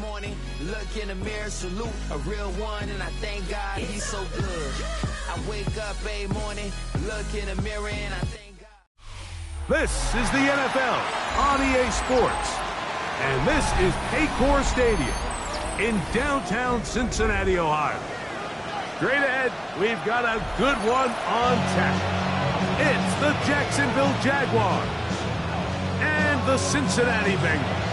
morning, look in the mirror, salute a real one, and I thank God he's so good. I wake up every morning, look in the mirror, and I thank God. This is the NFL on EA Sports, and this is Paycor Stadium in downtown Cincinnati, Ohio. Straight ahead, we've got a good one on tap. It's the Jacksonville Jaguars and the Cincinnati Bengals.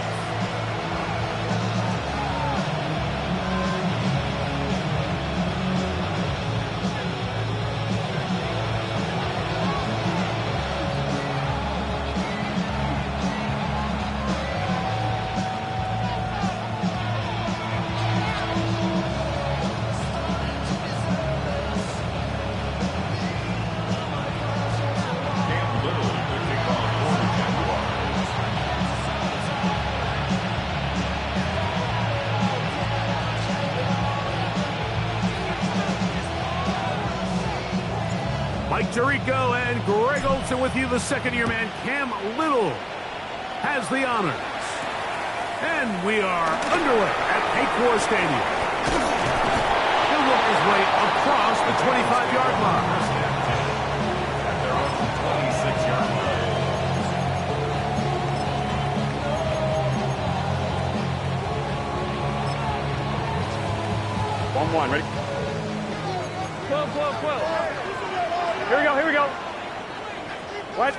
Mike Tirico and Greg Olsen with you. The second-year man, Cam Little, has the honors. And we are underway at Paycor Stadium. He'll work his way across the 25-yard line. At their own 26-yard line. 1-1, ready? 12. Here we go. What?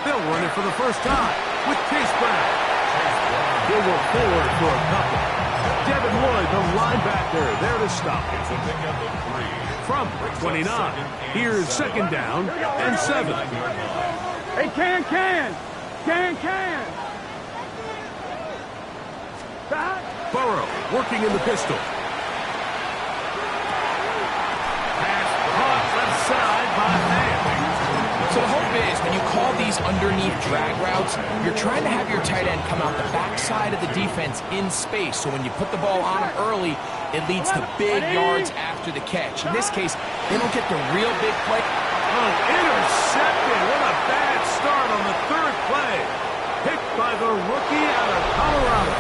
They'll run it for the first time with Chase Brown. He'll work forward for a couple. Devin Lloyd, the linebacker, there to stop. It's a pickup of 3. From 29, here's second down and 7. Hey, can. Burrow working in the pistol. So the hope is when you call these underneath drag routes, you're trying to have your tight end come out the backside of the defense in space. So when you put the ball on him early, it leads to big yards after the catch. In this case, they don't get the real big play. Oh, intercepted. What a bad start on the third play. Picked by the rookie out of Colorado.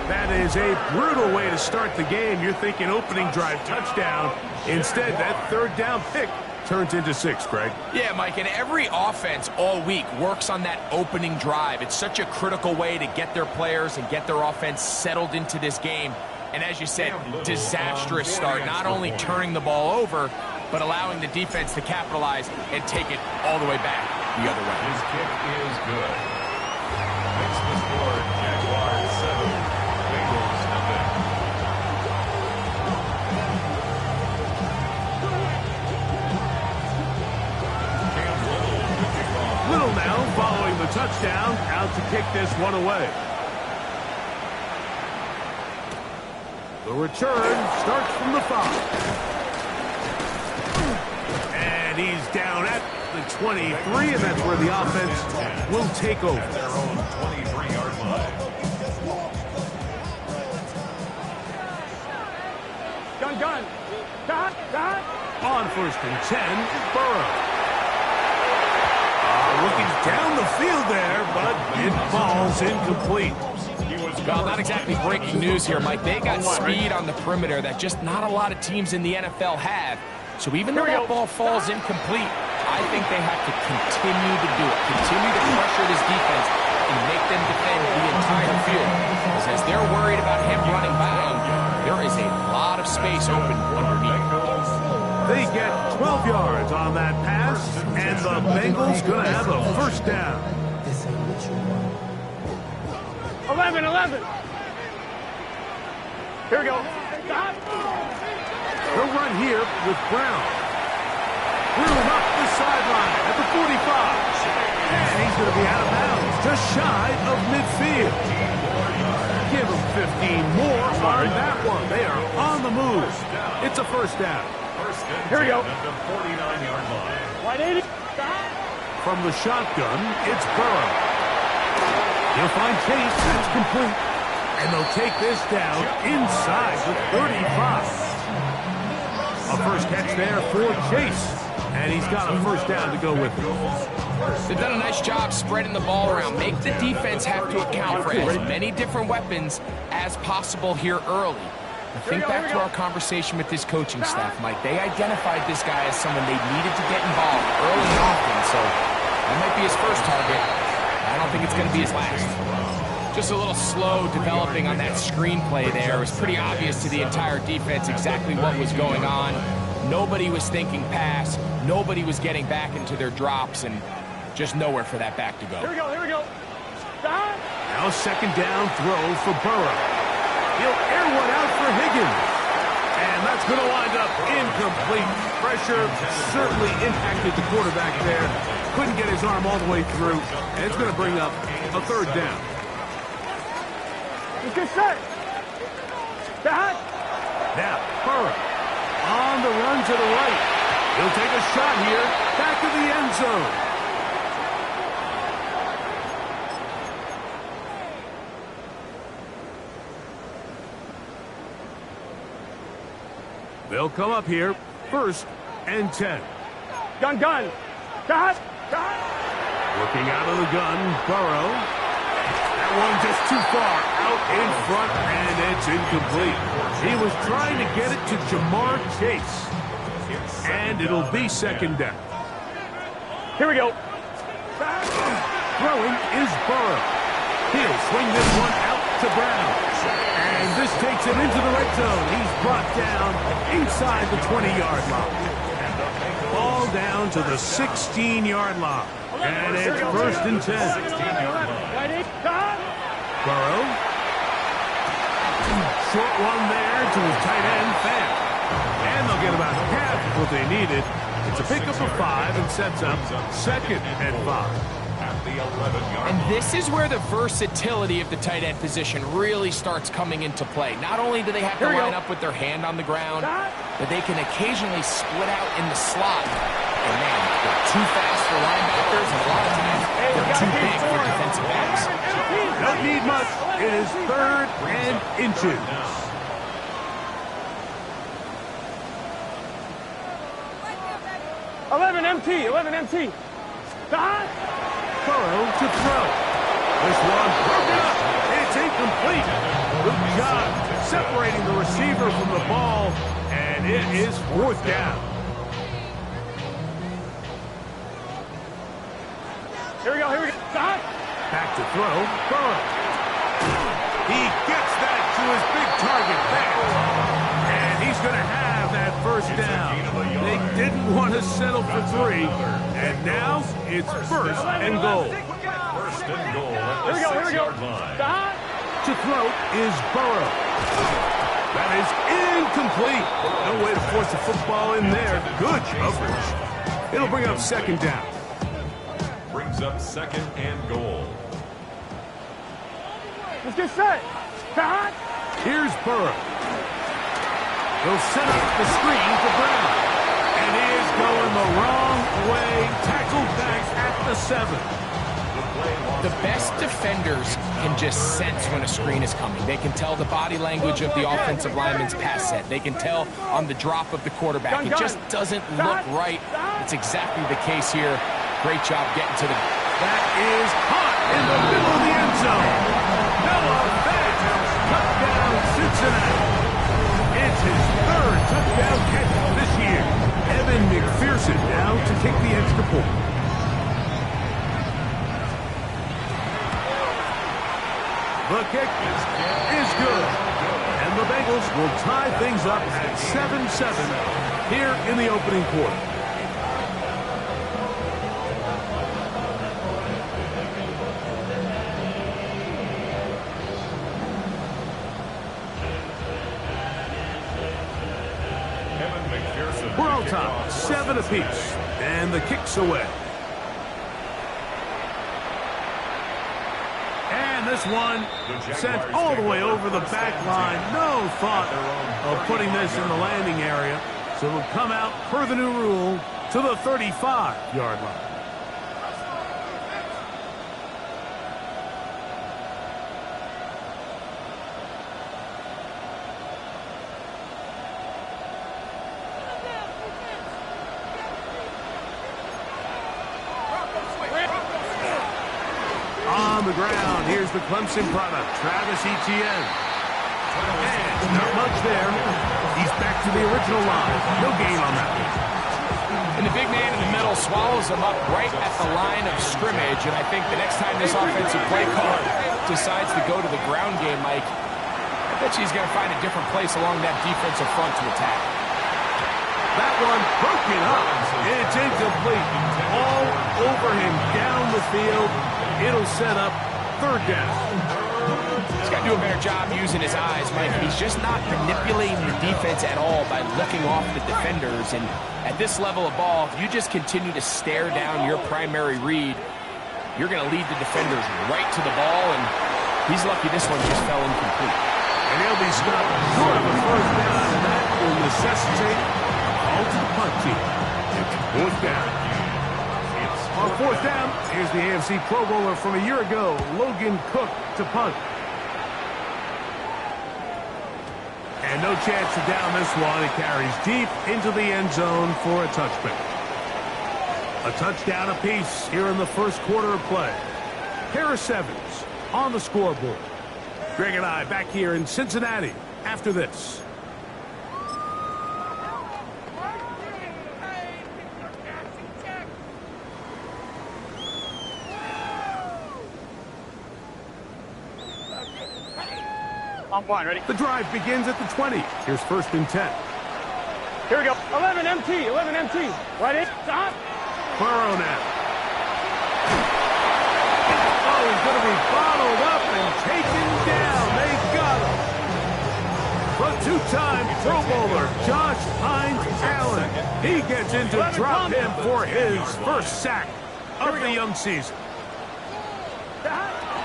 That is a brutal way to start the game. You're thinking opening drive touchdown. Instead, that third down pick turns into 6, Greg. Yeah, Mike, and every offense all week works on that opening drive. It's such a critical way to get their players and get their offense settled into this game. And as you said, disastrous start, not only turning the ball over, but allowing the defense to capitalize and take it all the way back the other way. His kick is good. Makes the score Jaguars 7, Bengals nothing. Little now following the touchdown, out to kick this one away. The return starts from the 5. And he's down at the 23, and that's where the offense will take over. At their own 23-yard line. Gun. Dot. On 1st and 10, Burrow. Looking down the field there, but it falls incomplete. Well, not exactly breaking news here, Mike. They got speed on the perimeter that just not a lot of teams in the NFL have. So even though that ball falls incomplete, I think they have to continue to do it. Continue to pressure this defense and make them defend the entire field. Because as they're worried about him running bound, there is a lot of space open underneath. They get 12 yards on that pass, and the Bengals going to have a first down. 11. Here we go. They'll run here with Brown. Through up the sideline at the 45. And he's going to be out of bounds, just shy of midfield. Give him 15 more on that one. They are on the move. It's a first down. Here we go. At the 49-yard line. 180. From the shotgun, it's Burrow. He'll find Chase. That's complete. And they'll take this down inside the 35. A first catch there for Chase. And he's got a first down to go with him. They've done a nice job spreading the ball around. Make the defense have to account for as many different weapons as possible here early. But think back to our conversation with this coaching staff, Mike. They identified this guy as someone they needed to get involved early and often, so that might be his first target. I don't think it's going to be his last. Just a little slow developing on that screenplay there. It was pretty obvious to the entire defense exactly what was going on. Nobody was thinking pass. Nobody was getting back into their drops, and just nowhere for that back to go. Here we go. Stop. Now second down throw for Burrow. He'll air one out for Higgins. And that's going to wind up incomplete. Pressure certainly impacted the quarterback there. Couldn't get his arm all the way through. And it's going to bring up a third down. Let's get set. Back. Now, Burrow on the run to the right. He'll take a shot here. Back to the end zone. They'll come up here, 1st and 10. Gun. Got. Working out of the gun, Burrow. That one just too far out in front, and it's incomplete. He was trying to get it to Jamar Chase. And it'll be second down. Here we go. Throwing is Burrow. He'll swing this one out to Brown. And this takes him into the red zone. He's brought down inside the 20-yard line. Ball down to the 16-yard line. And it's 1st and 10. Burrow. Short one there to his tight end, Fant. And they'll get about half of what they needed. It's a pickup of 5 and sets up 2nd and 5. And this is where the versatility of the tight end position really starts coming into play. Not only do they have to line up with their hand on the ground, but they can occasionally split out in the slot. And man, they're too fast for linebackers, and a lot of times they're too big for defensive backs. Don't need much. It is 3rd and inches. Eleven MT. Stop. Burrow to throw. This one broken up. It's incomplete. Good job separating the receiver from the ball, and it is 4th down. Here we go. Stop. Back to throw. Burrow. He gets that to his big target back. And he's going to have that first down. They didn't want to settle for 3. And now it's 1st and goal. 1st and goal at the Here we go. 6-yard line. Stop. To throw is Burrow. That is incomplete. No way to force the football in there. Good coverage. It'll bring up 2nd down. Brings up 2nd and goal. Let's get set. Stop. Here's Burrow. He'll set up the screen for Brown. And he is going the wrong way. Tackled back at the 7. The best defenders can just sense when a screen is coming. They can tell the body language of the offensive lineman's pass set. They can tell on the drop of the quarterback. It just doesn't look right. It's exactly the case here. Great job getting to the... That is hot in the middle of the end zone. Noah Fant, touchdown Cincinnati. It's his 3rd touchdown catch this year. Evan McPherson now to kick the extra point. The kick is good. And the Bengals will tie things up at 7-7 here in the opening quarter. We're on top, 7 apiece, and the kick's away. And this one sent all the way over the back line. No thought of putting this in the landing area. So it'll come out, per the new rule, to the 35-yard line. On the ground, here's the Clemson product, Travis Etienne. And not much there. He's back to the original line. No gain on that one. And the big man in the middle swallows him up right at the line of scrimmage. And I think the next time this offensive play caller decides to go to the ground game, Mike, I bet he's going to find a different place along that defensive front to attack. That one broken up. It's incomplete. All over him down the field. It'll set up third down. He's got to do a better job using his eyes, Mike. He's just not manipulating the defense at all by looking off the defenders. And at this level of ball, if you just continue to stare down your primary read, you're going to lead the defenders right to the ball. And he's lucky this one just fell incomplete. And he'll be stopped short of a first down, and that will necessitate all to the punt team. Fourth down. On fourth down, here's the AFC Pro Bowler from a year ago, Logan Cook, to punt. And no chance to down this one. It carries deep into the end zone for a touchback. A touchdown apiece here in the first quarter of play. Harris Evans on the scoreboard. Greg and I back here in Cincinnati after this. On one, ready? The drive begins at the 20. Here's first and 10. Here we go. 11 MT, 11 MT. Right in, stop. Burrow now. Oh, he's going to be bottled up and taken down. They got him. The two-time Pro Bowler, Josh Hines-Allen. He gets in to drop him for his first sack of the young season.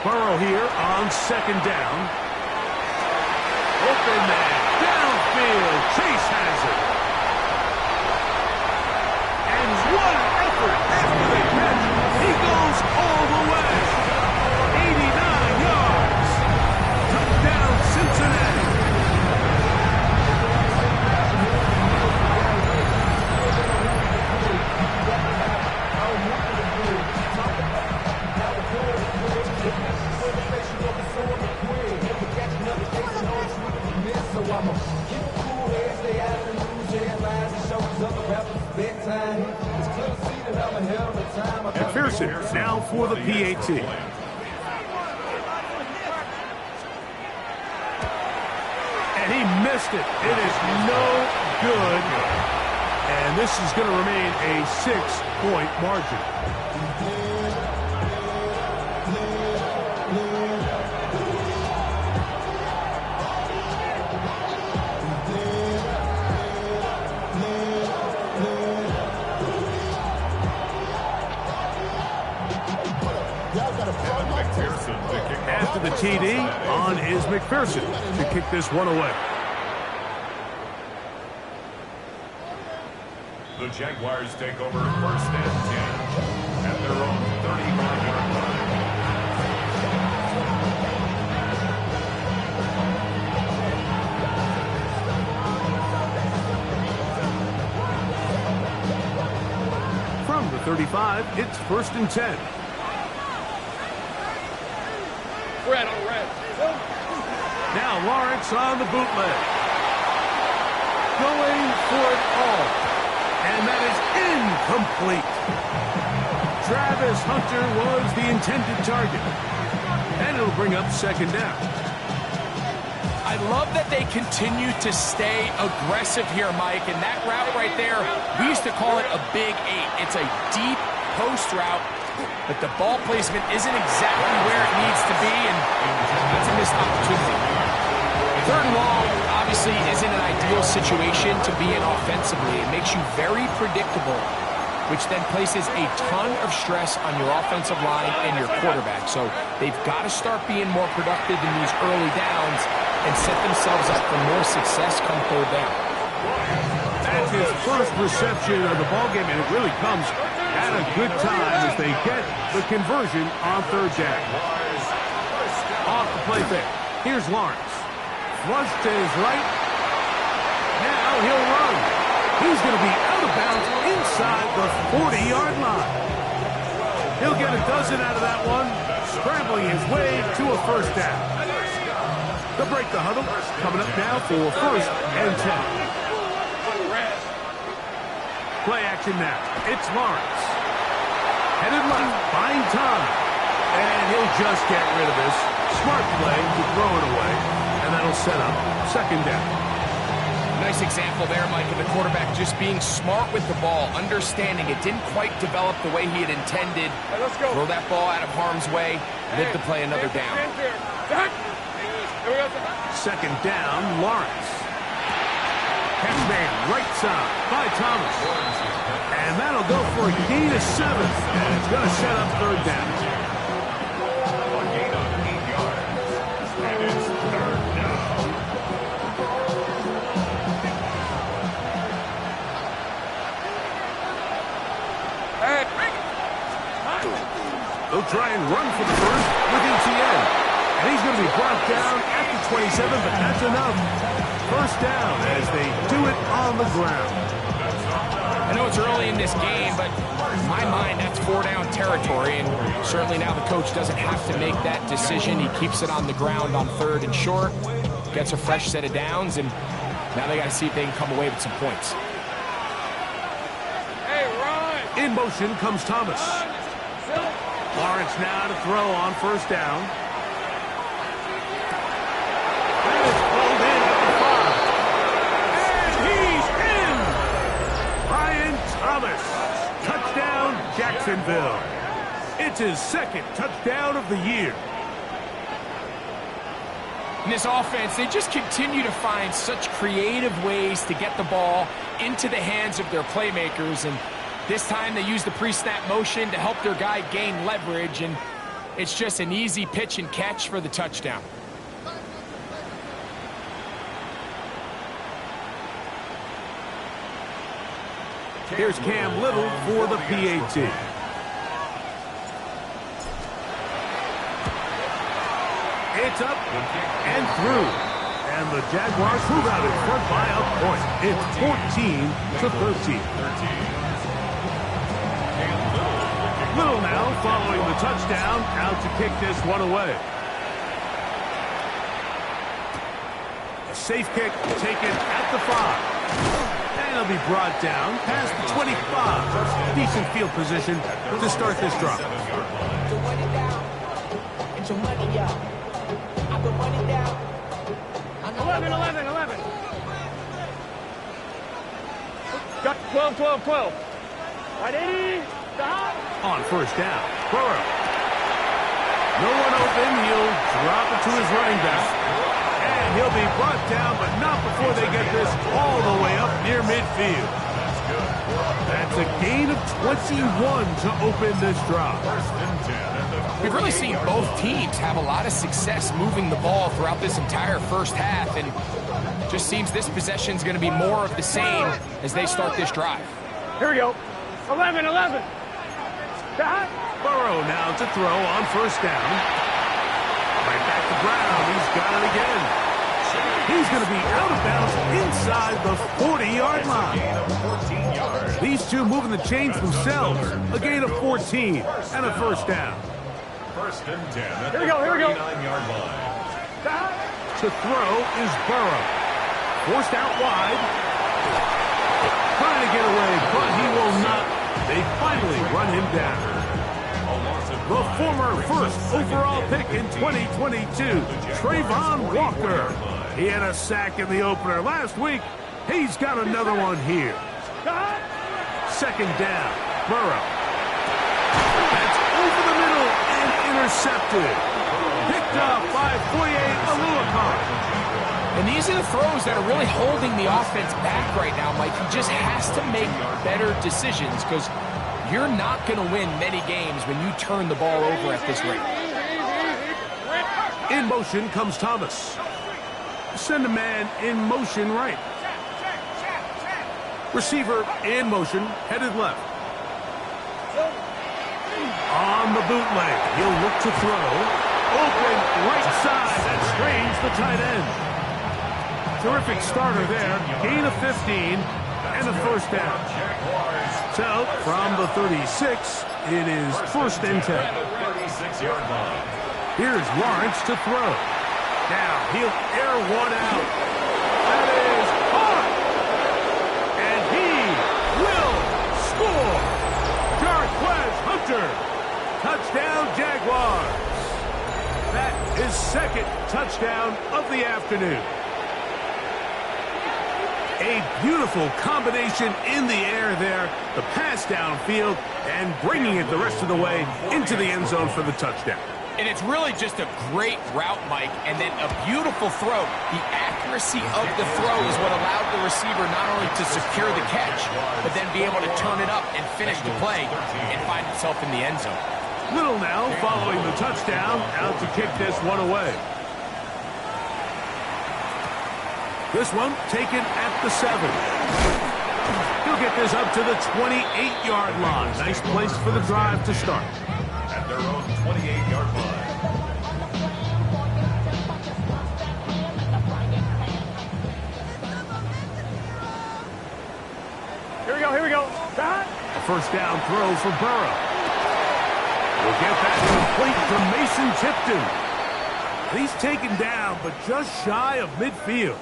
Burrow here on second down. Open man, downfield, Chase has it. And what an effort after the catch. He goes all the way. 89 yards. Touchdown, Cincinnati. McPherson now for the PAT. And he missed it. It is no good. And this is going to remain a 6-point margin. After the TD, on is McPherson to kick this one away. The Jaguars take over first and 10 at their own 35-yard line. From the 35, it's first and 10. Red on red. Now Lawrence on the bootleg. Going for it all. And that is incomplete. Travis Hunter was the intended target. And it'll bring up second down. I love that they continue to stay aggressive here, Mike. And that route right there, we used to call it a big 8. It's a deep post route, but the ball placement isn't exactly where it needs to be, and that's a missed opportunity. Third and long obviously isn't an ideal situation to be in offensively. It makes you very predictable, which then places a ton of stress on your offensive line and your quarterback. So they've got to start being more productive in these early downs and set themselves up for more success come third down. That's his first reception of the ballgame, and it really comes at a good time as they get the conversion on third down. Off the play fake. Here's Lawrence. Flush to his right. Now he'll run. He's going to be out of bounds inside the 40-yard line. He'll get a dozen out of that one. scrambling his way to a first down. They'll break the huddle. Coming up now for 1st and 10. Play action now. It's Lawrence. Headed left, buying time. And he'll just get rid of this. Smart play to throw it away. And that'll set up 2nd down. Nice example there, Mike, of the quarterback just being smart with the ball, understanding it didn't quite develop the way he had intended. Hey, let's go. Throw that ball out of harm's way, live to play another down. 2nd down, Lawrence. Catch man, right side by Thomas. And that'll go for a gain of 7. And it's going to set up 3rd down. A gain of 8 yards. And it's 3rd down. They'll try and run for the first with ETN. And he's going to be brought down at the 27, but that's enough. 1st down as they do it on the ground. I know it's early in this game, but in my mind, that's 4-down territory, and certainly now the coach doesn't have to make that decision. He keeps it on the ground on 3rd and short, gets a fresh set of downs, and now they got to see if they can come away with some points. In motion comes Thomas. Lawrence now to throw on 1st down. That is pulled in at the 5. And he's in! Brian Thomas. Touchdown, Jacksonville. It's his 2nd touchdown of the year. In this offense, they just continue to find such creative ways to get the ball into the hands of their playmakers, and this time they use the pre-snap motion to help their guy gain leverage, and it's just an easy pitch and catch for the touchdown. Here's Cam Little for the PAT. It's up and through. And the Jaguars move out in front by a point. It's 14-13. Little now following the touchdown, out to kick this one away. A safe kick taken at the 5. And he'll be brought down past the 25. Decent field position to start this drive. Get your money out. I put money down. 11. Got 12. Right, 80. Stop. On 1st down, Burrow. No one open. He'll drop it to his running back. And he'll be brought down, but not before they get this all the way up near midfield. That's a gain of 21 to open this drive. We've really seen both teams have a lot of success moving the ball throughout this entire first half, and just seems this possession is going to be more of the same as they start this drive. Here we go. 11. Burrow now to throw on 1st down. Right back to Brown. He's got it again. He's going to be out of bounds inside the 40-yard line. These two moving the chains themselves. A gain of 14 and a 1st down. 1st and 10 at Here we the go. 39-yard line. To throw is Burrow. Forced out wide. Trying to get away, but he will not. They finally run him down. The former 1st overall pick in 2022, Trayvon Walker. He had a sack in the opener last week. He's got another one here. 2nd down, Burrow. That's over the middle and intercepted. Picked up by Foye Oluokun. And these are the throws that are really holding the offense back right now, Mike. He just has to make better decisions because you're not going to win many games when you turn the ball over at this rate. In motion comes Thomas. Send a man in motion right. Receiver in motion, headed left. On the bootleg, he'll look to throw. Open right side, that's Strange, the tight end. Terrific starter there, gain of 15 and a 1st down. So, from the 36, it is 1st and 10. 26-yard line. Here's Lawrence to throw. Now he'll air one out. That is caught. And he will score. Jarquez Hunter. Touchdown, Jaguars. That is second touchdown of the afternoon. A beautiful combination in the air there. The pass downfield and bringing it the rest of the way into the end zone for the touchdown. And it's really just a great route, Mike, and then a beautiful throw. The accuracy of the throw is what allowed the receiver not only to secure the catch, but then be able to turn it up and finish the play and find himself in the end zone. Little now following the touchdown, out to kick this one away. This one taken at the 7. He'll get this up to the 28-yard line. Nice place for the drive to start. At their own 28-yard line. Here we go, here we go. A first down throw for Burrow. We'll get that complete to Mason Tipton. He's taken down, but just shy of midfield.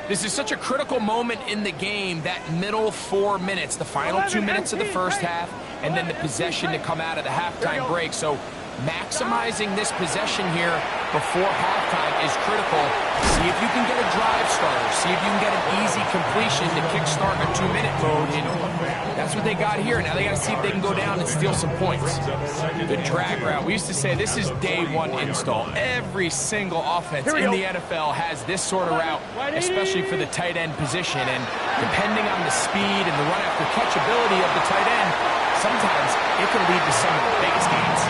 This is such a critical moment in the game, that middle 4 minutes, the final 2 minutes of the first half, and then the possession to come out of the halftime break. So maximizing this possession here before halftime is critical. See if you can get a drive starter. See if you can get an easy completion to kickstart a 2-minute mode. And that's what they got here. Now they got to see if they can go down and steal some points. The drag route. We used to say this is day one install. Every single offense in the NFL has this sort of route, especially for the tight end position. And depending on the speed and the run after catch ability of the tight end, sometimes it can lead to some of the biggest gains.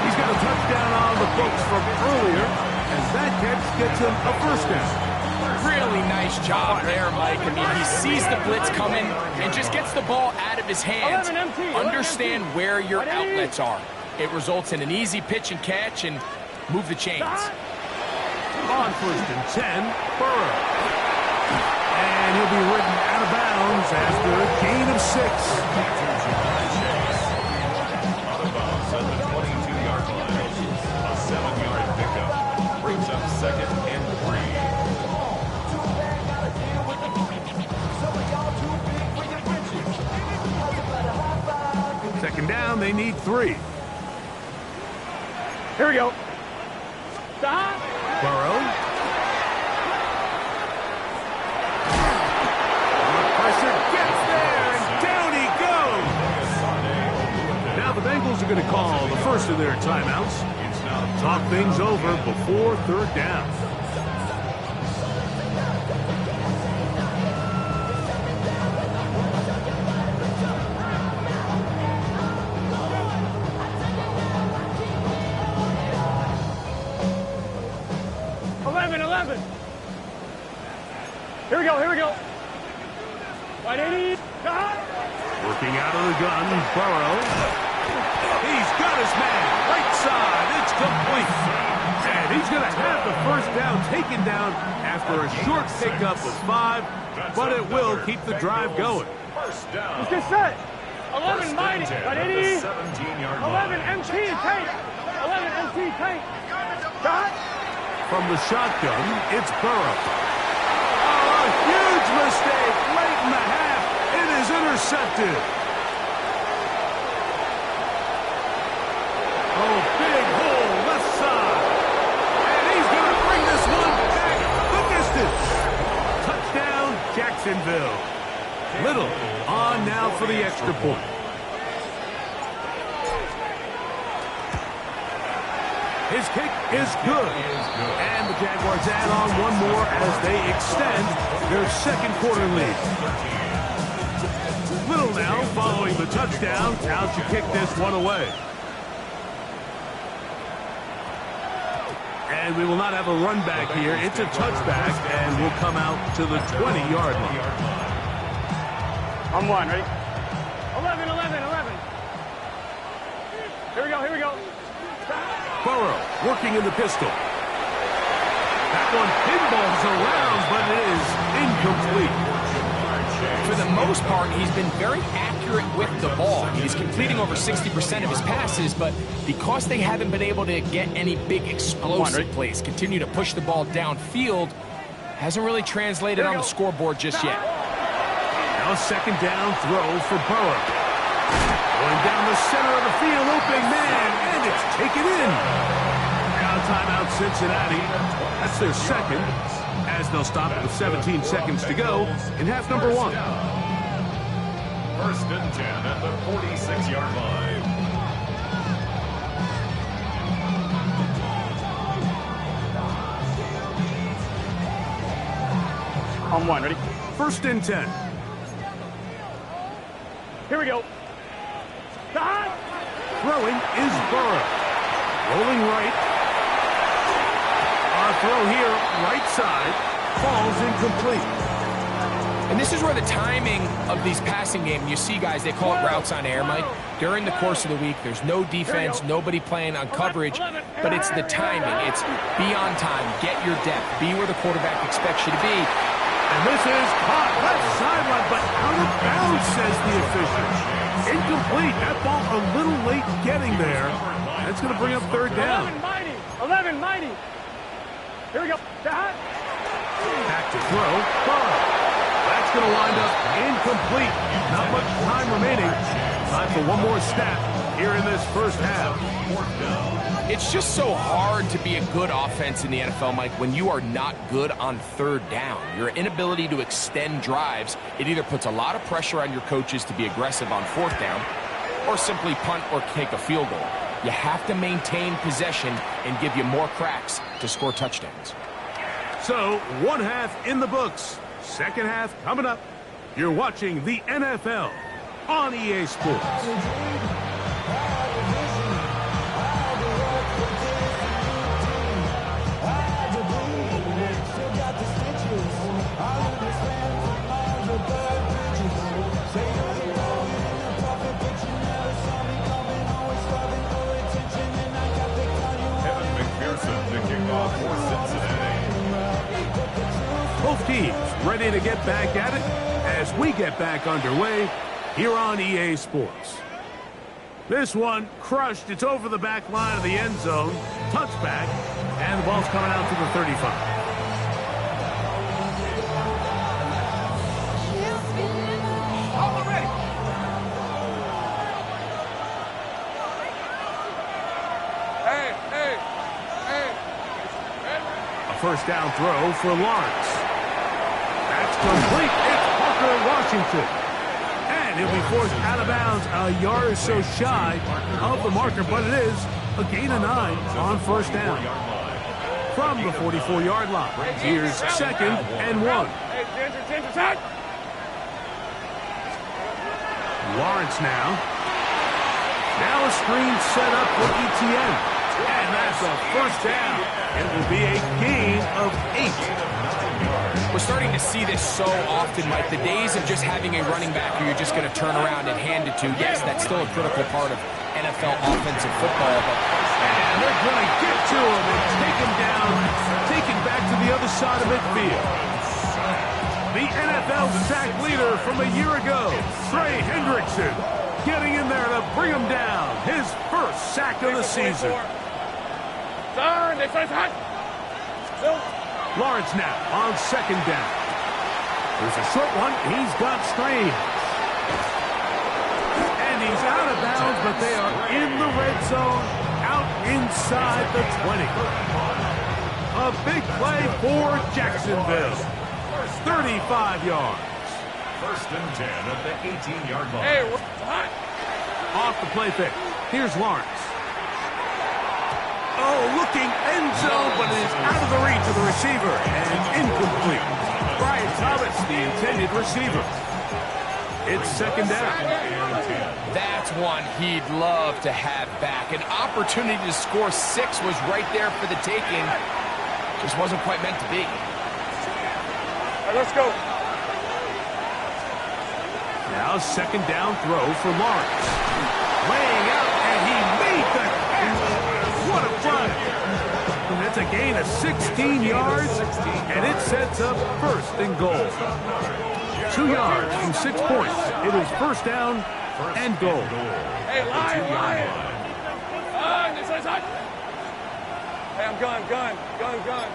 He's got a touchdown on the books from earlier, as that catch gets him a first down. Really nice job there, Mike. I mean, he sees the blitz coming and just gets the ball out of his hands. Understand where your outlets are. It results in an easy pitch and catch and move the chains. On first and 10, Burrow. And he'll be ridden out of bounds after a gain of 6. Out of bounds at the 22-yard line. A 7-yard pickup. Brings up second and 3. Second down, they need 3. Here we go. Stop. Burrow. Pressure gets there, and down he goes. Now the Bengals are going to call the first of their timeouts. Talk things over before third down. Here we go, here we go. 180. Working out of the gun, Burrow. He's got his man. Right side. It's complete. And he's going to have the first down taken down after a short pickup of 5, but it will keep the drive going. First down. Let's get set. 11 mighty. 180. 17-yard 11 MT tank. 11 MT tank. Shot. From the shotgun, it's Burrow. A huge mistake late in the half. It is intercepted. Oh, big hole left side. And he's going to bring this one back the distance. Touchdown, Jacksonville. Little on now for the extra point. His kick is good. And the Jaguars add on one more as they extend their second quarter lead. Little now following the touchdown. Out to kick this one away. And we will not have a run back here. It's a touchback and will come out to the 20-yard line. I'm one, ready? 11, 11, 11. Here we go, here we go. Burrow working in the pistol. That one pinballs around, but it is incomplete. for the most part, he's been very accurate with the ball. He's completing over 60% of his passes, but because they haven't been able to get any big explosive plays, continue to push the ball downfield, hasn't really translated on the scoreboard just yet. Now second down throw for Burrow. Going down the center of the field, open man, and it's taken in. Now timeout Cincinnati. That's their second, as they'll stop with 17 seconds to go in half number 1. First and 10 at the 46-yard line. On 1, ready? First and 10. Here we go. Stop! Throwing is Burrow. Rolling right. Our throw here, right side, falls incomplete. And this is where the timing of these passing games, you see guys, they call it routes on air, Mike. During the course of the week, there's no defense, nobody playing on coverage, but it's the timing. It's be on time, get your depth, be where the quarterback expects you to be. And this is caught left sideline, but out of bounds, says the official. Incomplete. That ball a little late getting there. That's going to bring up third down. 11 mighty. Here we go. Back to throw. Burrow. That's going to wind up incomplete. Not much time remaining. Time for one more snap here in this first half. It's just so hard to be a good offense in the NFL, Mike, when you are not good on third down. Your inability to extend drives, it either puts a lot of pressure on your coaches to be aggressive on fourth down or simply punt or take a field goal. You have to maintain possession and give you more cracks to score touchdowns. So, one half in the books. Second half coming up. You're watching the NFL on EA Sports. Both teams ready to get back at it as we get back underway here on EA Sports. This one crushed. It's over the back line of the end zone. Touchback, and the ball's coming out to the 35. First down throw for Lawrence. That's complete. It's Parker Washington. And he'll be forced out of bounds a yard or so shy of the marker, but it is a gain of 9 on first down. From the 44-yard line, here's second and 1. Lawrence now. Now a screen set up for ETN. And that's a first down. It will be a gain of 8. We're starting to see this so often, Mike. The days of just having a running back who you're just going to turn around and hand it to, yes, that's still a critical part of NFL offensive football. And they're going to get to him and take him down, take him back to the other side of midfield. The NFL sack leader from a year ago, Trey Hendrickson, getting in there to bring him down. His first sack of the season. Lawrence now on second down. There's a short one. He's got Strange. And he's out of bounds, but they are in the red zone, out inside the 20. A big play for Jacksonville. 35 yards. First and 10 at the 18-yard line. Hey, off the play fake. Here's Lawrence. Oh, looking end zone, but it is out of the reach of the receiver and incomplete. Brian Thomas, the intended receiver. It's second down. That's one he'd love to have back. An opportunity to score 6 was right there for the taking. Just wasn't quite meant to be. All right, let's go. Now second down throw for Lawrence. Laying out, and he made the catch. What a run. That's a gain of 16 yards, and it sets up first and goal. 2 yards from 6 points. It is first down and goal. Hey, line. Hey, I'm gun.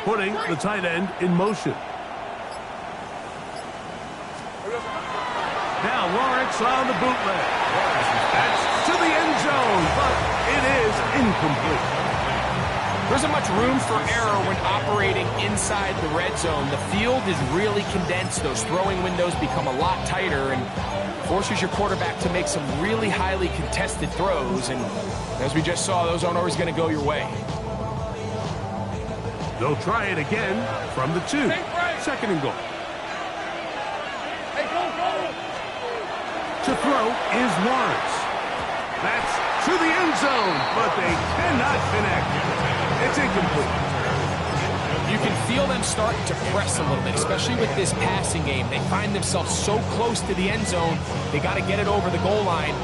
Putting the tight end in motion. Now Lawrence on the bootleg. That's to the end zone, but it is incomplete. There isn't much room for error when operating inside the red zone. The field is really condensed. Those throwing windows become a lot tighter and forces your quarterback to make some really highly contested throws. And as we just saw, those aren't always going to go your way. They'll try it again from the 2. Second and goal. Hey, go. To throw is Lawrence. That's to the end zone, but they cannot connect. It's incomplete. You can feel them starting to press a little bit, especially with this passing game. They find themselves so close to the end zone, they got to get it over the goal line.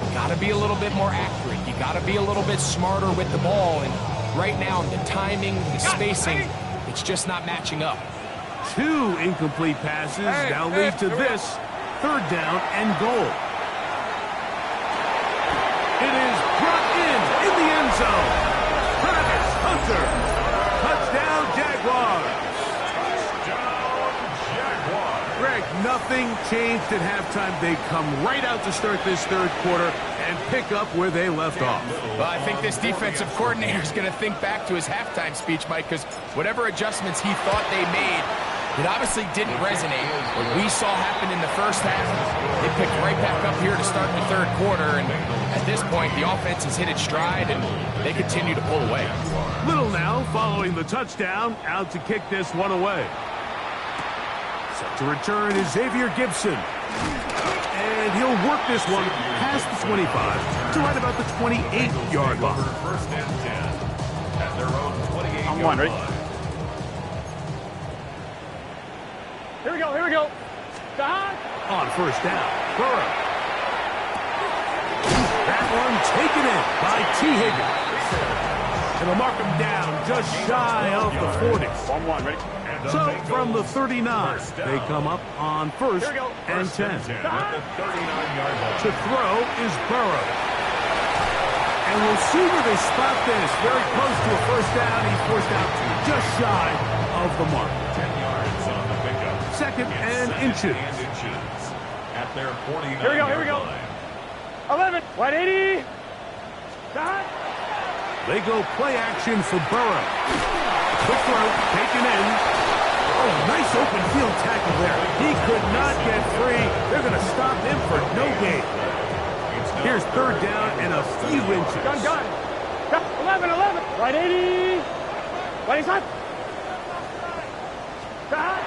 You got to be a little bit more accurate. You got to be a little bit smarter with the ball. And right now, the timing, the spacing, it's just not matching up. 2 incomplete passes now lead to this third down and goal. It is brought in the end zone. Travis Hunter. Touchdown, Jaguars. Greg, nothing changed at halftime. They come right out to start this third quarter and pick up where they left off. Well, I think this defensive coordinator is going to think back to his halftime speech, Mike, because whatever adjustments he thought they made, it obviously didn't resonate. What we saw happen in the first half, they picked right back up here to start the third quarter, and at this point, the offense has hit its stride, and they continue to pull away. Little now following the touchdown, out to kick this one away. Set to return is Xavier Gibson. And he'll work this one past the 25 to right about the 28-yard line. First and 10 at their own 28-yard I'm one, ready? line. Here we go. Stop. On first down, Burrow. That one taken in by T. Higgins. It'll mark him down just shy of the 40. 1-1, ready? So from the 39, they come up on first and 10. At the 39-yard line. To throw is Burrow. And we'll see where they spot this. Very close to a first down. He's forced out just shy of the mark. 10 yards on the pickup. Second and inches. At their 49 Here we go. 11, 180. Stop. They go play action for Burrow. Quick throw, taken in. Oh, nice open field tackle there. He could not get free. They're going to stop him for no gain. Here's third down and a few inches. Gun. 11, 180. 25. Stop.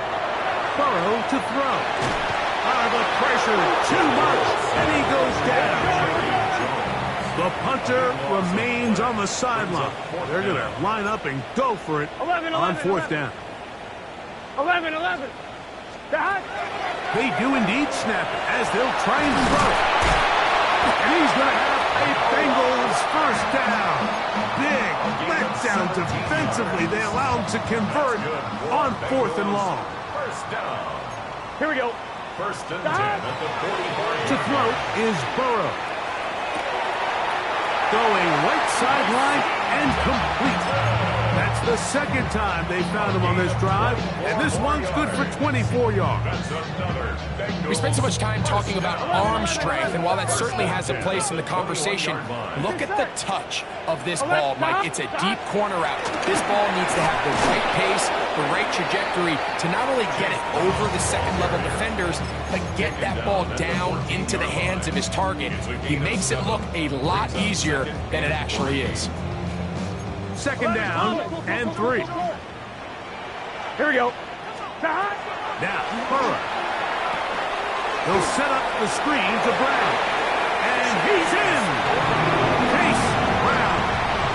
Burrow to throw. The pressure, too much, and he goes down. The punter remains on the sideline. They're going to line up and go for it 11, on fourth down. 11. Stop. They do indeed snap it as they'll try and throw. And he's going to have a Bengals first down. Big letdown defensively. They allow him to convert on fourth and long. First down. Here we go. First and 10 at the 40-yard To throw is Burrow. Going right sideline and complete. That's the second time they found him on this drive, and this one's good for 24 yards. We spent so much time talking about arm strength, and while that certainly has a place in the conversation, look at the touch of this ball, Mike. It's a deep corner route. This ball needs to have the right pace, the right trajectory to not only get it over the second-level defenders, but get that ball down into the hands of his target. He makes it look a lot easier than it actually is. Second down and 3. Here we go. Now, Burrow. He'll set up the screen to Brown. And he's in! Chase Brown.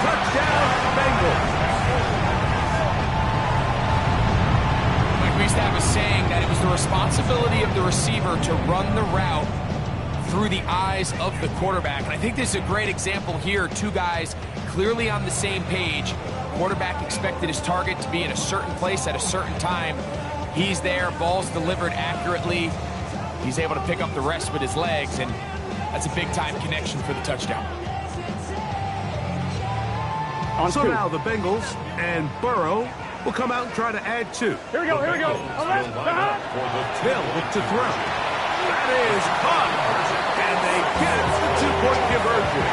Touchdown, Bengals. Mike, we used to have a saying that it was the responsibility of the receiver to run the route through the eyes of the quarterback. And I think this is a great example here. Two guys clearly on the same page. quarterback expected his target to be in a certain place at a certain time. He's there, ball's delivered accurately. He's able to pick up the rest with his legs, and that's a big-time connection for the touchdown. So now the Bengals and Burrow will come out and try to add 2. Here we go, here we go. They'll look to throw. That is caught. And they get the 2-point conversion.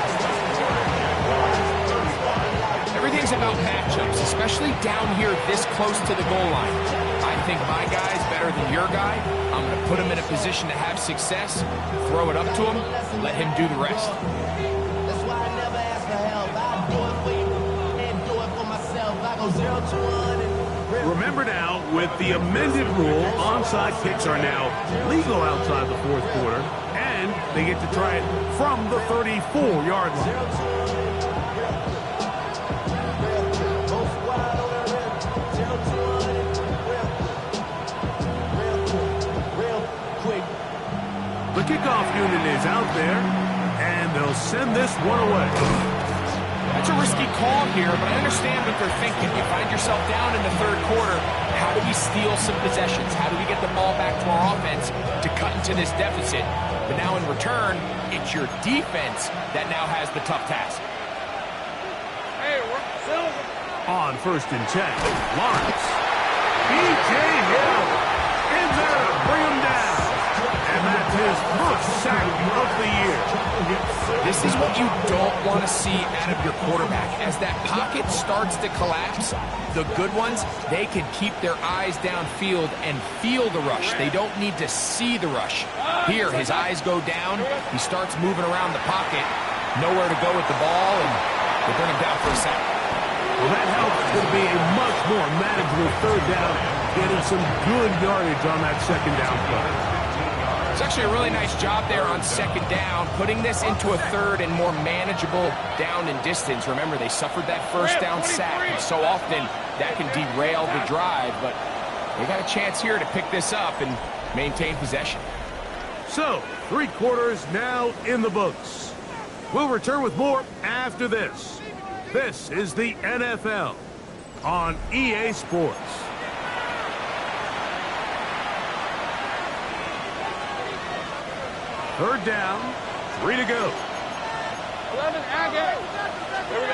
Everything's about matchups, especially down here this close to the goal line. I think my guy's better than your guy. I'm going to put him in a position to have success, throw it up to him, let him do the rest. That's why I never ask for help. I do it for you and do it for myself. I go 0 to 1. Remember now, with the amended rule, onside kicks are now legal outside the 4th quarter, and they get to try it from the 34-yard line. The kickoff unit is out there, and they'll send this one away. That's a risky call here, but I understand what they're thinking. You find yourself down in the 3rd quarter. How do we steal some possessions? How do we get the ball back to our offense to cut into this deficit? But now in return, it's your defense that now has the tough task. On 1st and 10, Lawrence. B.J. Hill in there to bring him down. And that's his first sack of the year. This is what you don't want to see out of your quarterback. As that pocket starts to collapse, the good ones, they can keep their eyes downfield and feel the rush. They don't need to see the rush. Here, his eyes go down. He starts moving around the pocket. Nowhere to go with the ball, and they bring him down for a sack. Well, that helps. It's going to be a much more manageable 3rd down, getting some good yardage on that 2nd down play. It's actually a really nice job there on 2nd down, putting this into a 3rd and more manageable down and distance. Remember, they suffered that 1st down sack, and so often that can derail the drive, but they got a chance here to pick this up and maintain possession. So, 3 quarters now in the books. We'll return with more after this. This is the NFL on EA Sports. Third down, 3 to go. 11, Agate. Here we go.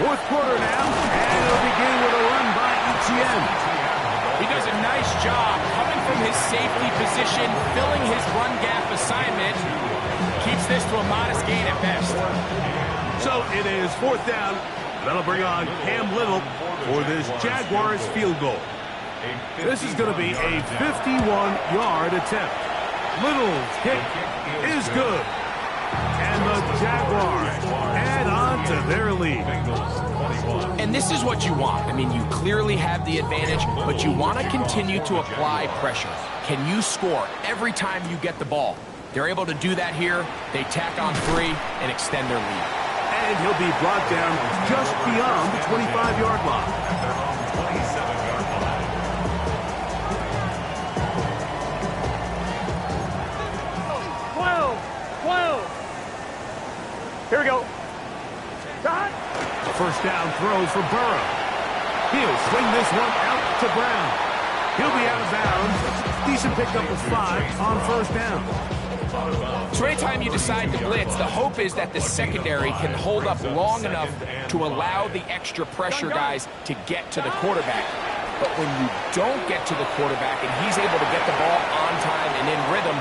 4th quarter now, and it'll begin with a run by Etienne. He does a nice job coming from his safety position, filling his run gap assignment. Keeps this to a modest gain at best. So it is 4th down. That'll bring on Cam Little for this Jaguars field goal. This is going to be a 51-yard attempt. Little's kick is good. And the Jaguars add on to their lead. And this is what you want. I mean, you clearly have the advantage, but you want to continue to apply pressure. Can you score every time you get the ball? They're able to do that here. They tack on 3 and extend their lead. And he'll be brought down just beyond the 25-yard line. 27-yard line. 12. Here we go. Shot. The 1st down throws for Burrow. He'll swing this one out to Brown. He'll be out of bounds. Decent pickup of 5 on 1st down. So anytime you decide to blitz, the hope is that the secondary can hold up long enough to allow the extra pressure guys to get to the quarterback. But when you don't get to the quarterback and he's able to get the ball on time and in rhythm,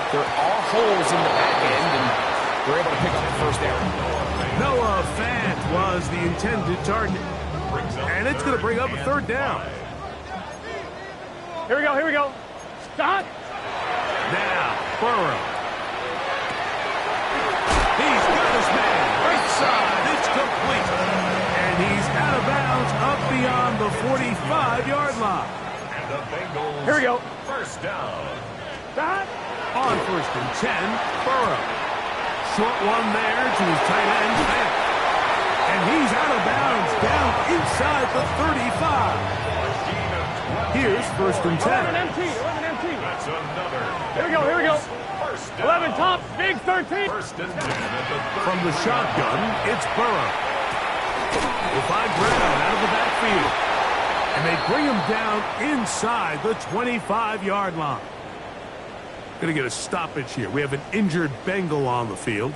there are holes in the back end, and they're able to pick up the 1st down. Noah Fant was the intended target. And it's going to bring up a 3rd down. Here we go, here we go. Stop. Now, Burrow. He's got his man. Right side. It's complete. And he's out of bounds up beyond the 45-yard line. And the Bengals. Here we go. 1st down. Stop. On 1st and 10, Burrow. Short one there to his tight end, Fant. And he's out of bounds down inside the 35. Here's 1st and 10. 11 MT. That's another. Here we go. 1st down. 11 top, big 13. 1st and 10 at the 30. From the shotgun, it's Burrow. They find Brown out of the backfield. And they bring him down inside the 25-yard line. Going to get a stoppage here. We have an injured Bengal on the field.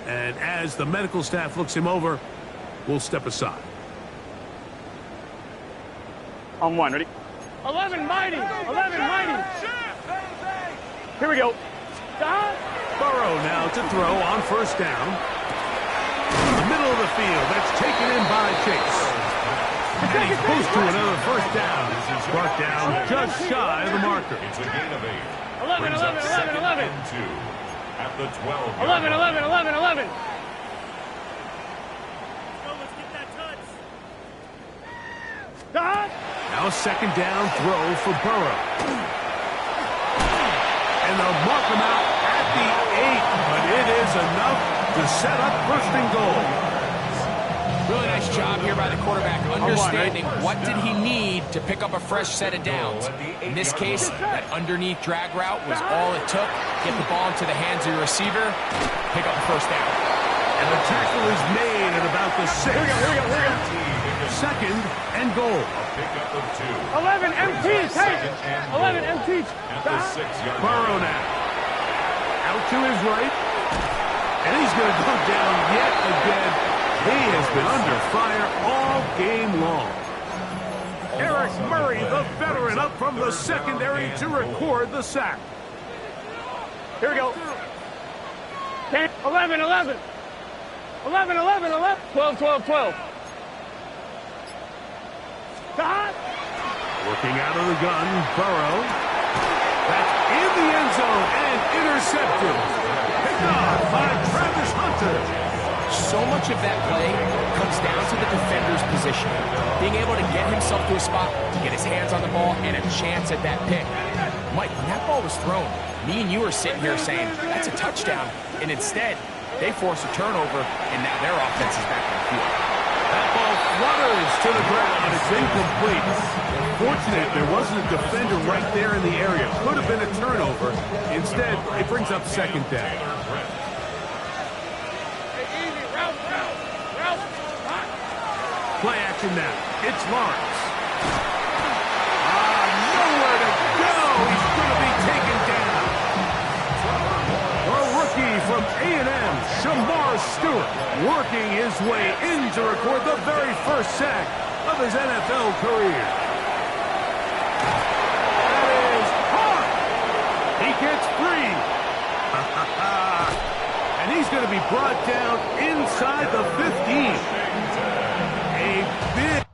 And as the medical staff looks him over, we'll step aside. On one, ready? 11 mighty! 11 mighty! Here we go. Stop! Burrow now to throw on first down. The middle of the field. That's taken in by Chase. And he's close to another first down. Brought down just shy of the marker. It's a gain of 8. 11, 11, 11, 11. At the 12. 11, 11, 11, 11. Stop! Now a second down throw for Burrow. And they'll mark him out at the 8, but it is enough to set up first and goal. Really nice job here by the quarterback, understanding what did he need to pick up a fresh set of downs. In this case, that underneath drag route was all it took. Get the ball into the hands of your receiver, pick up the first down. And the tackle is made at about the 6. Here we go. Second and goal. Pickup of 2. 11 MT, take! 11 MT. At the 6-yard line. Burrow now. Out to his right. And he's going to go down yet again. He has been under fire all game long. Eric Murray, the veteran, up from the secondary to record the sack. Here we go. 10, 11, 11. 11, 11, 11. 12, 12, 12. Stop! Working out of the gun, Burrow. That's in the end zone and intercepted. Picked off by Travis Hunter. So much of that play comes down to the defender's position. Being able to get himself to a spot, to get his hands on the ball, and a chance at that pick. Mike, when that ball was thrown, me and you were sitting here saying, that's a touchdown. And instead, they force a turnover, and now their offense is back on the field. That ball flutters to the ground. It's incomplete. Fortunate there wasn't a defender right there in the area. Could have been a turnover. Instead, it brings up second down. Play action now. It's Lawrence. Nowhere to go. He's going to be taken down. A rookie from A&M, Shamar Stewart, working his way in to record the very first sack of his NFL career. That is hard. He gets free. And he's going to be brought down inside the 15. A big